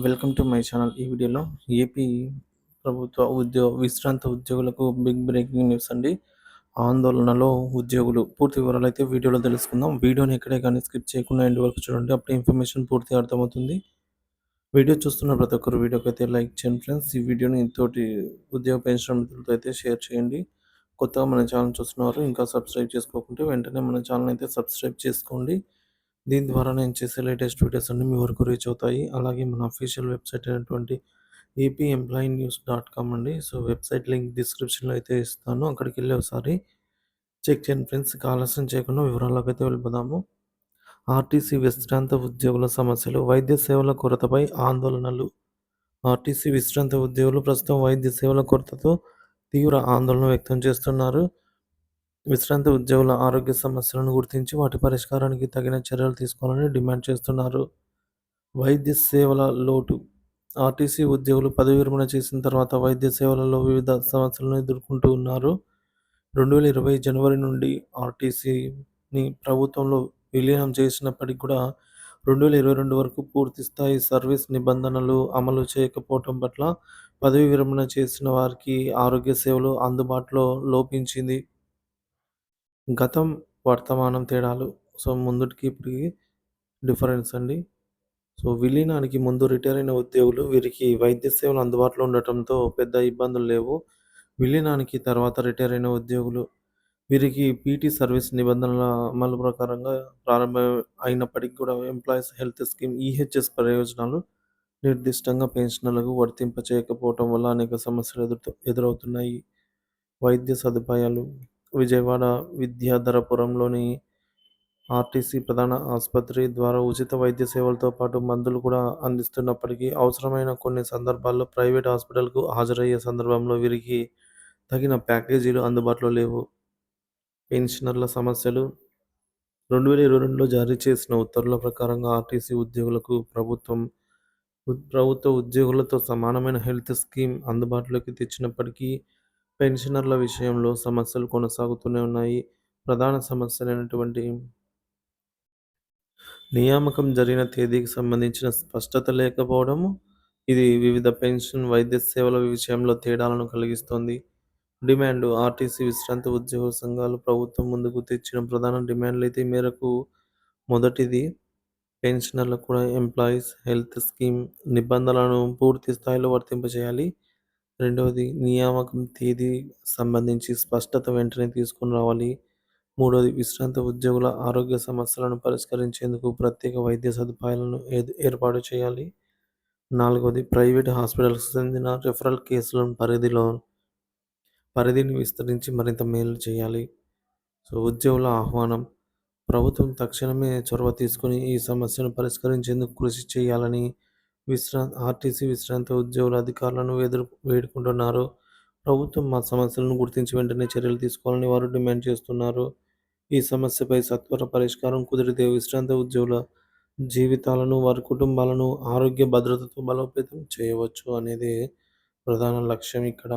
Welcome to my channel. ఈ వీడియోలో AP ప్రభుత్వ విశ్రాంత ఉద్యోగులకు బిగ్ బ్రేకింగ్ న్యూస్ అండి. ఆందోళనలో ఉద్యోగులు. పూర్తి వివరాలైతే వీడియోలో తెలుసుకుందాం. వీడియోని ఎక్కడే కానీ స్కిప్ చేయకుండా ఎండ్ వరకు చూడండి. అప్పుడు ఇన్ఫర్మేషన్ పూర్తిగా అర్థమవుతుంది. వీడియో చూస్తున్న ప్రతి ఒక్కరు వీడియోకైతే లైక్ చేయండి ఫ్రెండ్స్. ఈ వీడియోని తోటి ఉద్యోగ పెన్షన్ మిత్రులతో అయితే షేర్ చేయండి. కొత్తగా మన ఛానల్ చూస్తున్నవారు ఇంకా సబ్స్క్రైబ్ చేసుకోకుంటే వెంటనే మన ఛానల్ అయితే సబ్స్క్రైబ్ చేసుకోండి. దీని ద్వారా నేను చేసే లేటెస్ట్ వీడియోస్ అన్నీ మీ వరకు రీచ్ అవుతాయి. అలాగే మన అఫీషియల్ వెబ్సైట్ అయినటువంటి apemploynews.com అండి. సో, వెబ్సైట్ లింక్ డిస్క్రిప్షన్‌లో అయితే ఇస్తాను. అక్కడికెళ్ళి ఒకసారి చెక్ చేయండి ఫ్రెండ్స్. ఇక ఆలస్యం చేయకుండా వివరాల్లోకైతే వెళ్ళిపోదాము. ఆర్టీసీ విశ్రాంత ఉద్యోగుల సమస్యలు, వైద్య సేవల కొరతపై ఆందోళనలు. ఆర్టీసీ విశ్రాంత ఉద్యోగులు ప్రస్తుతం వైద్య సేవల కొరతతో తీవ్ర ఆందోళన వ్యక్తం చేస్తున్నారు. విశ్రాంత ఉద్యోగుల ఆరోగ్య సమస్యలను గుర్తించి వాటి పరిష్కారానికి తగిన చర్యలు తీసుకోవాలని డిమాండ్ చేస్తున్నారు. వైద్య సేవల లోటు. ఆర్టీసీ ఉద్యోగులు పదవి విరమణ చేసిన తర్వాత వైద్య సేవలలో వివిధ సమస్యలను ఎదుర్కొంటూ ఉన్నారు. 2020 జనవరి నుండి ఆర్టీసీని ప్రభుత్వంలో విలీనం చేసినప్పటికి కూడా 2022 వరకు పూర్తి స్థాయి సర్వీస్ నిబంధనలు అమలు చేయకపోవటం పట్ల పదవి విరమణ చేసిన వారికి ఆరోగ్య సేవలు అందుబాటులో లోపించింది. గతం, వర్తమానం తేడాలు. సో, ముందుటికి ఇప్పటికి డిఫరెన్స్ అండి. సో, విలీనానికి ముందు రిటైర్ అయిన ఉద్యోగులు వీరికి వైద్య సేవలు అందుబాటులో ఉండటంతో పెద్ద ఇబ్బందులు లేవు. విలీనానికి తర్వాత రిటైర్ అయిన ఉద్యోగులు వీరికి పీటీ సర్వీస్ నిబంధనల అమలు ప్రకారంగా ప్రారంభం అయినప్పటికీ కూడా ఎంప్లాయీస్ హెల్త్ స్కీమ్ ఈహెచ్ఎస్ ప్రయోజనాలు నిర్దిష్టంగా పెన్షనర్లకు వర్తింప చేయకపోవటం వల్ల అనేక సమస్యలు ఎదురవుతున్నాయి. వైద్య సదుపాయాలు. విజయవాడ విద్యాధరపురంలోని ఆర్టీసీ ప్రధాన ఆసుపత్రి ద్వారా ఉచిత వైద్య సేవలతో పాటు మందులు కూడా అందిస్తున్నప్పటికీ అవసరమైన కొన్ని సందర్భాల్లో ప్రైవేట్ హాస్పిటల్‌కు హాజరయ్యే సందర్భంలో వీరికి తగిన ప్యాకేజీలు అందుబాటులో లేవు. పెన్షనర్ల సమస్యలు. 2022లో జారీ చేసిన ఉత్తర్వుల ప్రకారంగా ఆర్టీసీ ఉద్యోగులకు ప్రభుత్వ ఉద్యోగులతో సమానమైన హెల్త్ స్కీమ్ అందుబాటులోకి తెచ్చినప్పటికీ పెన్షనర్ల విషయంలో సమస్యలు కొనసాగుతూనే ఉన్నాయి. ప్రధాన సమస్యలైనటువంటి నియామకం జరిగిన తేదీకి సంబంధించిన స్పష్టత లేకపోవడము, ఇది వివిధ పెన్షన్, వైద్య సేవల విషయంలో తేడాలను కలిగిస్తోంది. డిమాండ్. ఆర్టీసీ విశ్రాంత ఉద్యోగ సంఘాలు ప్రభుత్వం ముందుకు తెచ్చిన ప్రధాన డిమాండ్లయితే ఈ మేరకు. మొదటిది, పెన్షనర్లకు కూడా ఎంప్లాయీస్ హెల్త్ స్కీమ్ నిబంధనలను పూర్తి స్థాయిలో వర్తింపజేయాలి. రెండవది, నియామకం తేదీ సంబంధించి స్పష్టత వెంటనే తీసుకొని రావాలి. మూడోది, విశ్రాంత ఉద్యోగుల ఆరోగ్య సమస్యలను పరిష్కరించేందుకు ప్రత్యేక వైద్య సదుపాయాలను ఏర్పాటు చేయాలి. నాలుగవది, ప్రైవేట్ హాస్పిటల్స్‌కు చెందిన రిఫరల్ కేసుల పరిధిని విస్తరించి మరింత మేలు చేయాలి. సో, ఉద్యోగుల ఆహ్వానం. ప్రభుత్వం తక్షణమే చొరవ తీసుకొని ఈ సమస్యను పరిష్కరించేందుకు కృషి చేయాలని ఆర్టీసీ విశ్రాంత ఉద్యోగుల అధికారులను వేడుకుంటున్నారు. ప్రభుత్వం మా సమస్యలను గుర్తించి వెంటనే చర్యలు తీసుకోవాలని వారు డిమాండ్ చేస్తున్నారు. ఈ సమస్యపై సత్వర పరిష్కారం కుదిరితే విశ్రాంత ఉద్యోగుల జీవితాలను, వారి కుటుంబాలను ఆరోగ్య భద్రతతో బలోపేతం చేయవచ్చు అనేది ప్రధాన లక్ష్యం ఇక్కడ.